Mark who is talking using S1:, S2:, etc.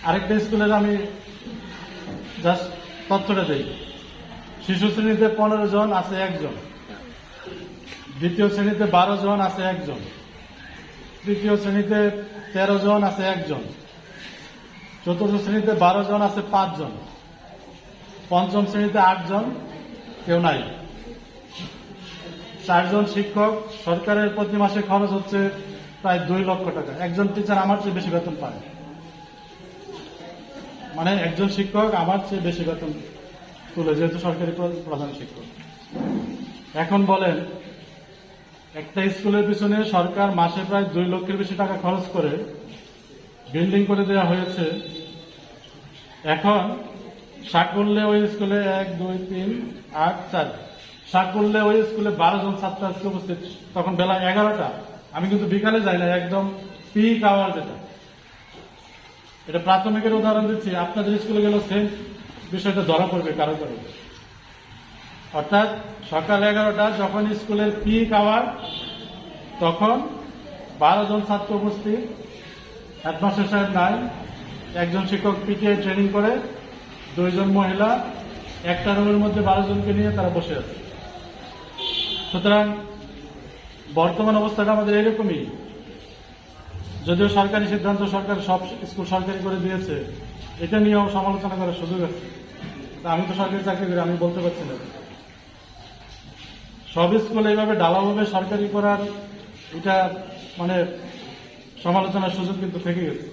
S1: আরেকটা স্কুলের আমি জাস্ট তথ্যটা দিই। শিশু শ্রেণীতে 15 জন আছে একজন, দ্বিতীয় শ্রেণীতে 12 জন আছে একজন, তৃতীয় শ্রেণীতে 13 জন আছে একজন, চতুর্থ শ্রেণীতে 12 জন আছে 5 জন, পঞ্চম শ্রেণীতে 8 জন, কেউ নাই। 4 জন শিক্ষক, সরকারের প্রতি মাসে খরচ হচ্ছে প্রায় 2 লক্ষ টাকা। একজন টিচার আমার চেয়ে বেশি বেতন পায়, মানে একজন শিক্ষক আমার চেয়ে বেশি বেতন তুলে, যেহেতু সরকারি প্রধান শিক্ষক। এখন বলেন, একটা স্কুলের পিছনে সরকার মাসে প্রায় 2 লক্ষের বেশি টাকা খরচ করে বিল্ডিং করে দেওয়া হয়েছে। এখন সাকুল্যে ওই স্কুলে 1, 2, 3, 8, 4 সাকুল্যে ওই স্কুলে 12 জন ছাত্র আজকে উপস্থিত, তখন বেলা 11টা। আমি কিন্তু বিকালে যাই না, একদম পিক আওয়ার যেটা। এটা প্রাথমিকের উদাহরণ দিচ্ছি, আপনাদের স্কুলে গেলেও সেম বিষয়টা ধরা পড়বে কারো কারো। অর্থাৎ সকাল 11টা যখন স্কুলের পিক আওয়ার, তখন 12 জন ছাত্র উপস্থিত, হেডমাস্টার সাহেব নাই, একজন শিক্ষক পিটিআই ট্রেনিং করে, 2 জন মহিলা, একটা রুমের মধ্যে 12 জনকে নিয়ে তারা বসে আছে। সুতরাং বর্তমান অবস্থাটা আমাদের এরকমই। যদিও সরকারি সিদ্ধান্ত, সরকার সব স্কুল সরকারি করে দিয়েছে, এটা নিয়েও সমালোচনা করার সুযোগ আছে। আমি তো সরকারি চাকরি করি, আমি বলতে পারছি না। সব স্কুল এইভাবে ডালাভাবে সরকারি করার এটা মানে সমালোচনার সুযোগ কিন্তু থেকে গেছে।